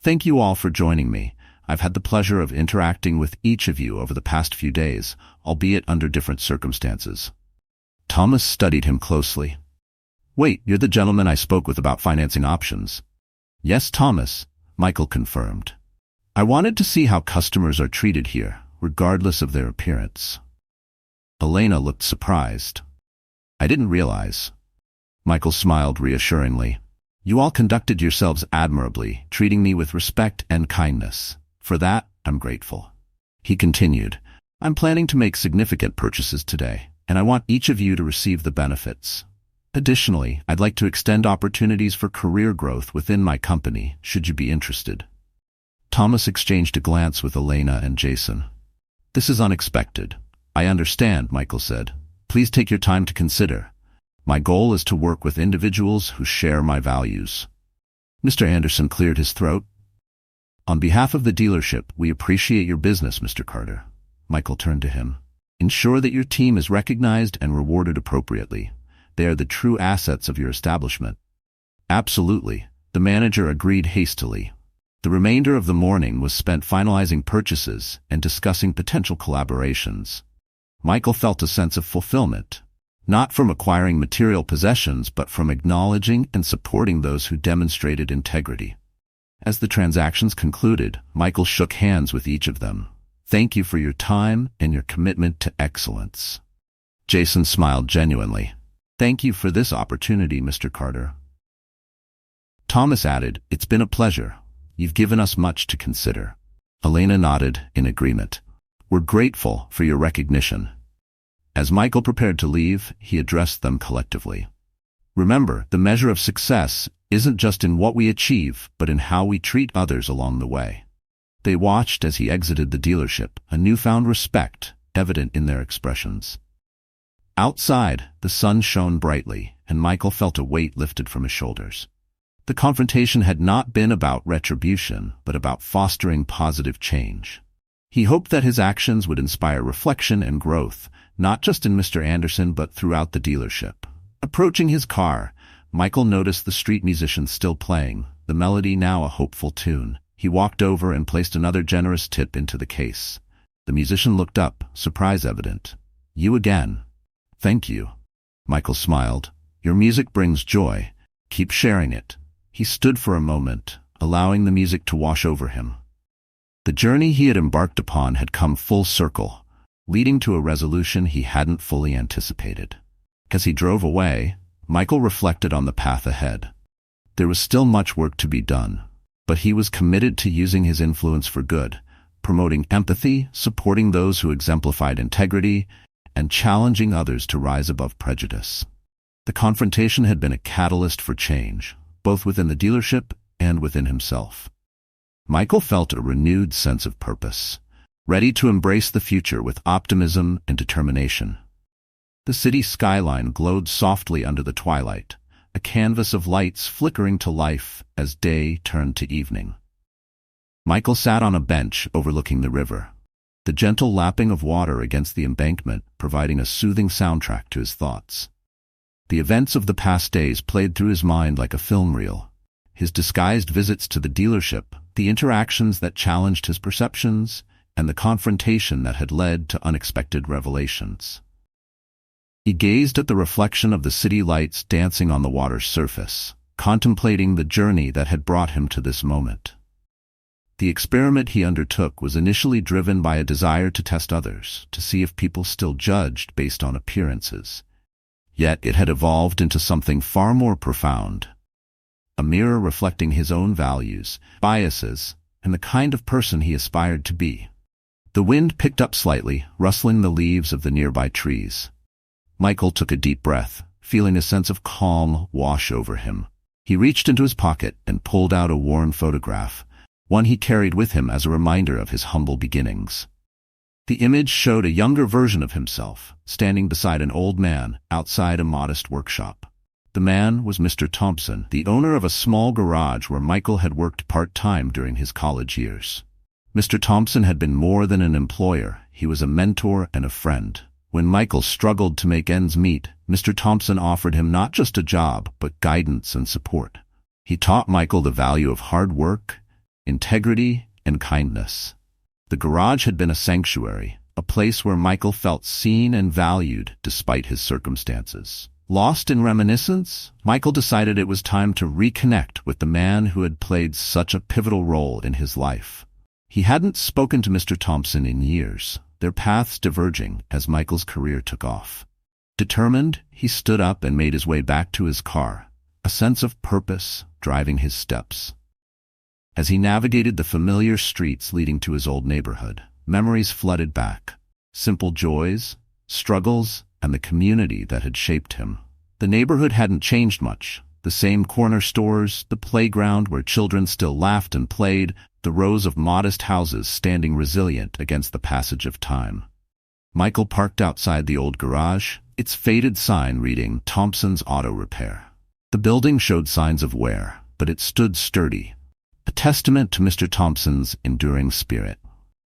"Thank you all for joining me. I've had the pleasure of interacting with each of you over the past few days, albeit under different circumstances." Thomas studied him closely. "Wait, you're the gentleman I spoke with about financing options." "Yes, Thomas," Michael confirmed. "I wanted to see how customers are treated here, regardless of their appearance." Elena looked surprised. "I didn't realize." Michael smiled reassuringly. "You all conducted yourselves admirably, treating me with respect and kindness. For that, I'm grateful." He continued, "I'm planning to make significant purchases today, and I want each of you to receive the benefits. Additionally, I'd like to extend opportunities for career growth within my company, should you be interested." Thomas exchanged a glance with Elena and Jason. "This is unexpected." "I understand," Michael said. "Please take your time to consider. My goal is to work with individuals who share my values." Mr. Anderson cleared his throat. "On behalf of the dealership, we appreciate your business, Mr. Carter." Michael turned to him. "Ensure that your team is recognized and rewarded appropriately. They are the true assets of your establishment." "Absolutely," the manager agreed hastily. The remainder of the morning was spent finalizing purchases and discussing potential collaborations. Michael felt a sense of fulfillment, not from acquiring material possessions but from acknowledging and supporting those who demonstrated integrity. As the transactions concluded, Michael shook hands with each of them. "Thank you for your time and your commitment to excellence." Jason smiled genuinely. "Thank you for this opportunity, Mr. Carter." Thomas added, "It's been a pleasure. You've given us much to consider." Elena nodded in agreement. "We're grateful for your recognition." As Michael prepared to leave, he addressed them collectively. "Remember, the measure of success isn't just in what we achieve, but in how we treat others along the way." They watched as he exited the dealership, a newfound respect evident in their expressions. Outside, the sun shone brightly, and Michael felt a weight lifted from his shoulders. The confrontation had not been about retribution, but about fostering positive change. He hoped that his actions would inspire reflection and growth, not just in Mr. Anderson but throughout the dealership. Approaching his car, Michael noticed the street musician still playing, the melody now a hopeful tune. He walked over and placed another generous tip into the case. The musician looked up, surprise evident. "You again." "Thank you." Michael smiled. "Your music brings joy. Keep sharing it." He stood for a moment, allowing the music to wash over him. The journey he had embarked upon had come full circle, leading to a resolution he hadn't fully anticipated. As he drove away, Michael reflected on the path ahead. There was still much work to be done, but he was committed to using his influence for good, promoting empathy, supporting those who exemplified integrity, and challenging others to rise above prejudice. The confrontation had been a catalyst for change, both within the dealership and within himself. Michael felt a renewed sense of purpose, ready to embrace the future with optimism and determination. The city skyline glowed softly under the twilight, a canvas of lights flickering to life as day turned to evening. Michael sat on a bench overlooking the river, the gentle lapping of water against the embankment providing a soothing soundtrack to his thoughts. The events of the past days played through his mind like a film reel. His disguised visits to the dealership, the interactions that challenged his perceptions, and the confrontation that had led to unexpected revelations. He gazed at the reflection of the city lights dancing on the water's surface, contemplating the journey that had brought him to this moment. The experiment he undertook was initially driven by a desire to test others, to see if people still judged based on appearances. Yet it had evolved into something far more profound, a mirror reflecting his own values, biases, and the kind of person he aspired to be. The wind picked up slightly, rustling the leaves of the nearby trees. Michael took a deep breath, feeling a sense of calm wash over him. He reached into his pocket and pulled out a worn photograph, one he carried with him as a reminder of his humble beginnings. The image showed a younger version of himself, standing beside an old man outside a modest workshop. The man was Mr. Thompson, the owner of a small garage where Michael had worked part-time during his college years. Mr. Thompson had been more than an employer. He was a mentor and a friend. When Michael struggled to make ends meet, Mr. Thompson offered him not just a job, but guidance and support. He taught Michael the value of hard work, integrity, and kindness. The garage had been a sanctuary, a place where Michael felt seen and valued despite his circumstances. Lost in reminiscence, Michael decided it was time to reconnect with the man who had played such a pivotal role in his life. He hadn't spoken to Mr. Thompson in years, their paths diverging as Michael's career took off. Determined, he stood up and made his way back to his car, a sense of purpose driving his steps. As he navigated the familiar streets leading to his old neighborhood, memories flooded back. Simple joys, struggles, and the community that had shaped him. The neighborhood hadn't changed much. The same corner stores, the playground where children still laughed and played, the rows of modest houses standing resilient against the passage of time. Michael parked outside the old garage, its faded sign reading Thompson's Auto Repair. The building showed signs of wear, but it stood sturdy, a testament to Mr. Thompson's enduring spirit.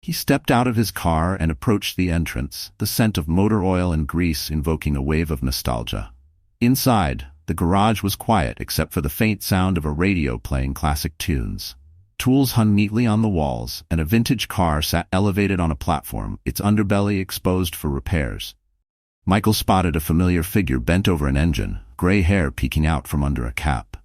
He stepped out of his car and approached the entrance, the scent of motor oil and grease invoking a wave of nostalgia. Inside, the garage was quiet except for the faint sound of a radio playing classic tunes. Tools hung neatly on the walls, and a vintage car sat elevated on a platform, its underbelly exposed for repairs. Michael spotted a familiar figure bent over an engine, gray hair peeking out from under a cap.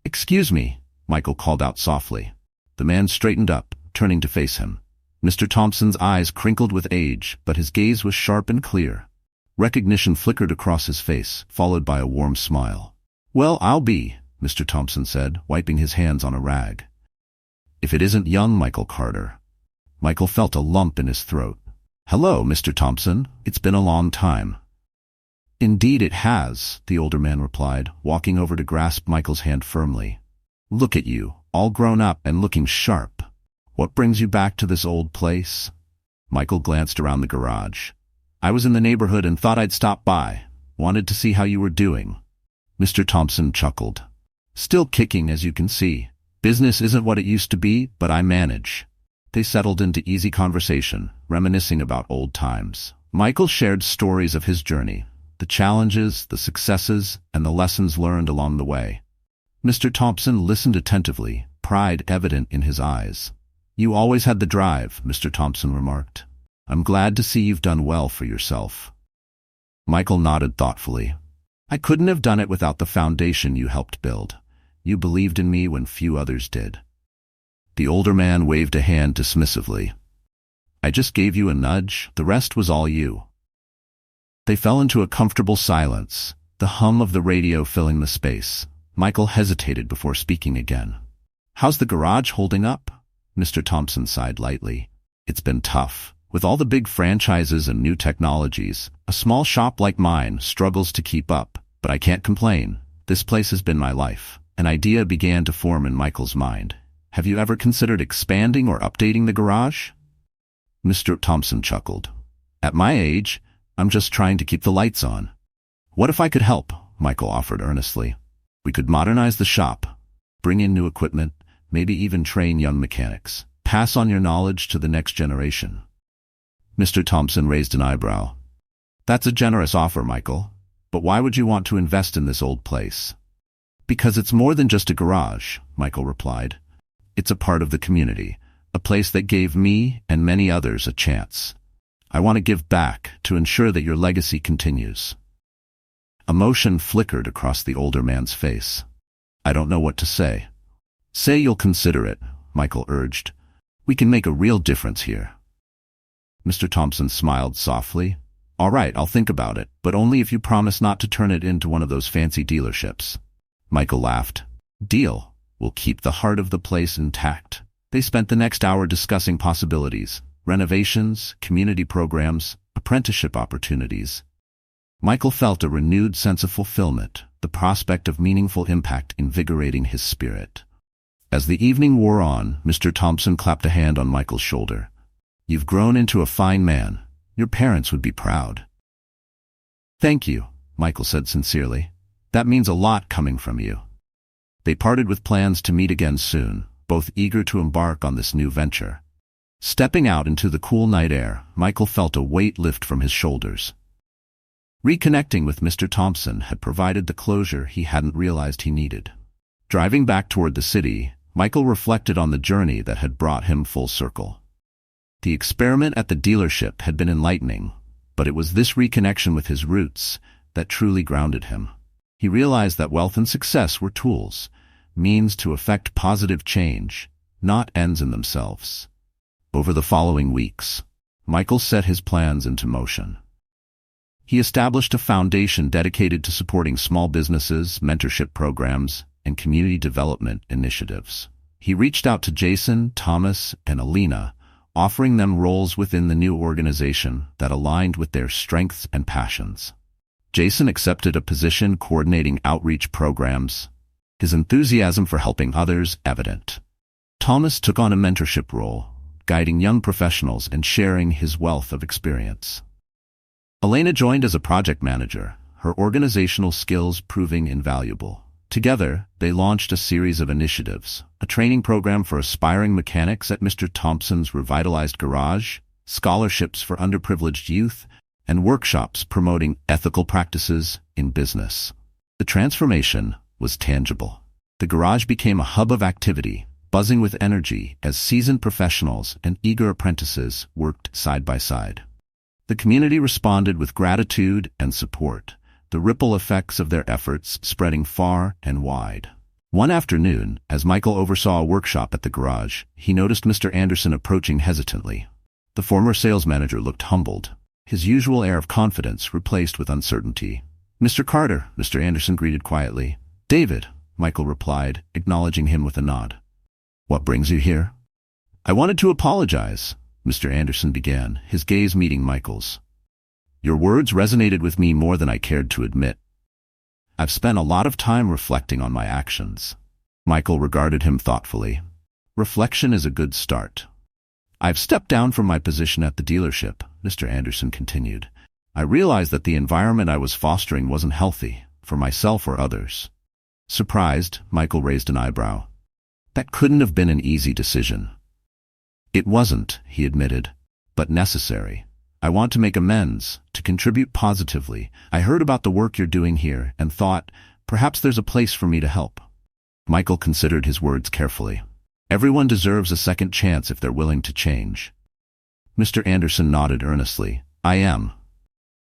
"Excuse me," Michael called out softly. The man straightened up, turning to face him. Mr. Thompson's eyes crinkled with age, but his gaze was sharp and clear. Recognition flickered across his face, followed by a warm smile. "Well, I'll be," Mr. Thompson said, wiping his hands on a rag. "If it isn't young Michael Carter." Michael felt a lump in his throat. "Hello, Mr. Thompson. It's been a long time." "Indeed it has," the older man replied, walking over to grasp Michael's hand firmly. "Look at you, all grown up and looking sharp. What brings you back to this old place?" Michael glanced around the garage. "I was in the neighborhood and thought I'd stop by. Wanted to see how you were doing." Mr. Thompson chuckled. "Still kicking, as you can see. Business isn't what it used to be, but I manage." They settled into easy conversation, reminiscing about old times. Michael shared stories of his journey, the challenges, the successes, and the lessons learned along the way. Mr. Thompson listened attentively, pride evident in his eyes. "You always had the drive," Mr. Thompson remarked. "I'm glad to see you've done well for yourself." Michael nodded thoughtfully. "I couldn't have done it without the foundation you helped build. You believed in me when few others did." The older man waved a hand dismissively. "I just gave you a nudge, the rest was all you." They fell into a comfortable silence, the hum of the radio filling the space. Michael hesitated before speaking again. "How's the garage holding up?" Mr. Thompson sighed lightly. "It's been tough. With all the big franchises and new technologies, a small shop like mine struggles to keep up, but I can't complain. This place has been my life." An idea began to form in Michael's mind. "Have you ever considered expanding or updating the garage?" Mr. Thompson chuckled. "At my age, I'm just trying to keep the lights on." "What if I could help?" Michael offered earnestly. "We could modernize the shop, bring in new equipment, maybe even train young mechanics. Pass on your knowledge to the next generation." Mr. Thompson raised an eyebrow. "That's a generous offer, Michael. But why would you want to invest in this old place?" "Because it's more than just a garage," Michael replied. "It's a part of the community, a place that gave me and many others a chance. I want to give back to ensure that your legacy continues." Emotion flickered across the older man's face. "I don't know what to say." "Say you'll consider it," Michael urged. "We can make a real difference here." Mr. Thompson smiled softly. "All right, I'll think about it, but only if you promise not to turn it into one of those fancy dealerships." Michael laughed. "Deal. We'll keep the heart of the place intact." They spent the next hour discussing possibilities, renovations, community programs, apprenticeship opportunities. Michael felt a renewed sense of fulfillment, the prospect of meaningful impact invigorating his spirit. As the evening wore on, Mr. Thompson clapped a hand on Michael's shoulder. "You've grown into a fine man. Your parents would be proud." "Thank you," Michael said sincerely. "That means a lot coming from you." They parted with plans to meet again soon, both eager to embark on this new venture. Stepping out into the cool night air, Michael felt a weight lift from his shoulders. Reconnecting with Mr. Thompson had provided the closure he hadn't realized he needed. Driving back toward the city, Michael reflected on the journey that had brought him full circle. The experiment at the dealership had been enlightening, but it was this reconnection with his roots that truly grounded him. He realized that wealth and success were tools, means to effect positive change, not ends in themselves. Over the following weeks, Michael set his plans into motion. He established a foundation dedicated to supporting small businesses, mentorship programs, and community development initiatives. He reached out to Jason, Thomas, and Alina, offering them roles within the new organization that aligned with their strengths and passions. Jason accepted a position coordinating outreach programs, his enthusiasm for helping others evident. Thomas took on a mentorship role, guiding young professionals and sharing his wealth of experience. Elena joined as a project manager, her organizational skills proving invaluable. Together, they launched a series of initiatives, a training program for aspiring mechanics at Mr. Thompson's revitalized garage, scholarships for underprivileged youth, and workshops promoting ethical practices in business. The transformation was tangible. The garage became a hub of activity, buzzing with energy as seasoned professionals and eager apprentices worked side by side. The community responded with gratitude and support, the ripple effects of their efforts spreading far and wide. One afternoon, as Michael oversaw a workshop at the garage, he noticed Mr. Anderson approaching hesitantly. The former sales manager looked humbled, his usual air of confidence replaced with uncertainty. "Mr. Carter," Mr. Anderson greeted quietly. "David," Michael replied, acknowledging him with a nod. "What brings you here?" "I wanted to apologize," Mr. Anderson began, his gaze meeting Michael's. "Your words resonated with me more than I cared to admit. I've spent a lot of time reflecting on my actions." Michael regarded him thoughtfully. "Reflection is a good start. I've stepped down from my position at the dealership," Mr. Anderson continued. "I realized that the environment I was fostering wasn't healthy, for myself or others." Surprised, Michael raised an eyebrow. "That couldn't have been an easy decision." "It wasn't," he admitted, "but necessary. I want to make amends, to contribute positively. I heard about the work you're doing here and thought, perhaps there's a place for me to help." Michael considered his words carefully. Everyone deserves a second chance if they're willing to change. Mr. Anderson nodded earnestly. "I am."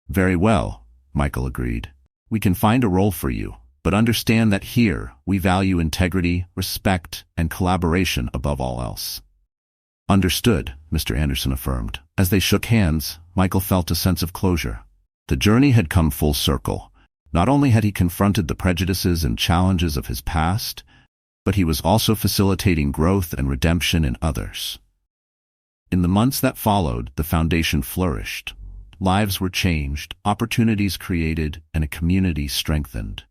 "Very well," Michael agreed. "We can find a role for you, but understand that here we value integrity, respect, and collaboration above all else." "Understood," Mr. Anderson affirmed. As they shook hands, Michael felt a sense of closure. The journey had come full circle. Not only had he confronted the prejudices and challenges of his past, but he was also facilitating growth and redemption in others. In the months that followed, the foundation flourished. Lives were changed, opportunities created, and a community strengthened.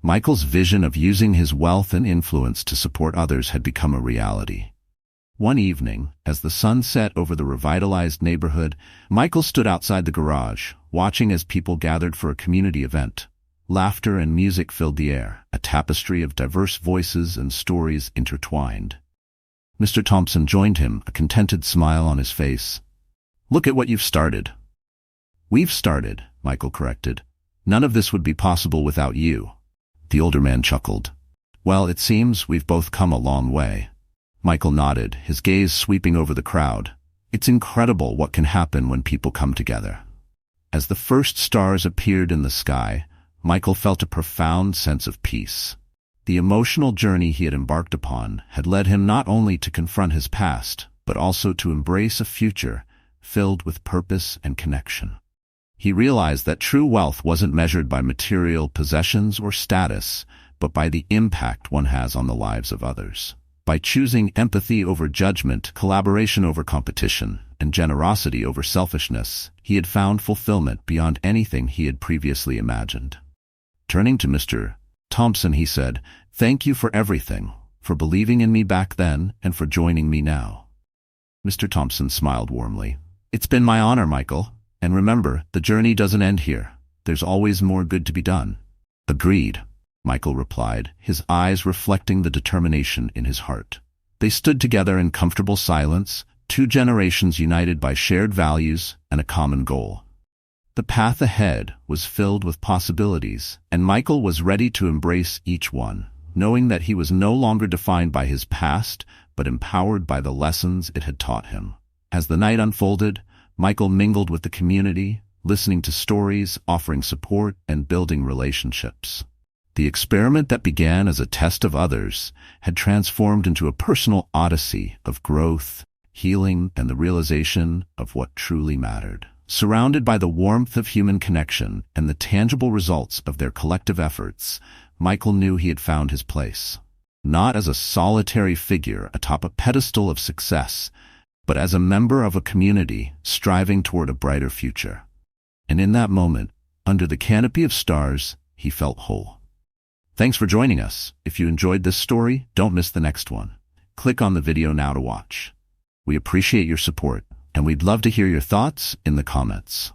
Michael's vision of using his wealth and influence to support others had become a reality. One evening, as the sun set over the revitalized neighborhood, Michael stood outside the garage, watching as people gathered for a community event. Laughter and music filled the air, a tapestry of diverse voices and stories intertwined. Mr. Thompson joined him, a contented smile on his face. "Look at what you've started." "We've started," Michael corrected. "None of this would be possible without you." The older man chuckled. "Well, it seems we've both come a long way." Michael nodded, his gaze sweeping over the crowd. "It's incredible what can happen when people come together." As the first stars appeared in the sky, Michael felt a profound sense of peace. The emotional journey he had embarked upon had led him not only to confront his past, but also to embrace a future filled with purpose and connection. He realized that true wealth wasn't measured by material possessions or status, but by the impact one has on the lives of others. By choosing empathy over judgment, collaboration over competition, and generosity over selfishness, he had found fulfillment beyond anything he had previously imagined. Turning to Mr. Thompson, he said, "Thank you for everything, for believing in me back then and for joining me now." Mr. Thompson smiled warmly. "It's been my honor, Michael. And remember, the journey doesn't end here. There's always more good to be done." "Agreed," Michael replied, his eyes reflecting the determination in his heart. They stood together in comfortable silence, two generations united by shared values and a common goal. The path ahead was filled with possibilities, and Michael was ready to embrace each one, knowing that he was no longer defined by his past, but empowered by the lessons it had taught him. As the night unfolded, Michael mingled with the community, listening to stories, offering support, and building relationships. The experiment that began as a test of others had transformed into a personal odyssey of growth, healing, and the realization of what truly mattered. Surrounded by the warmth of human connection and the tangible results of their collective efforts, Michael knew he had found his place. Not as a solitary figure atop a pedestal of success, but as a member of a community striving toward a brighter future. And in that moment, under the canopy of stars, he felt whole. Thanks for joining us. If you enjoyed this story, don't miss the next one. Click on the video now to watch. We appreciate your support, and we'd love to hear your thoughts in the comments.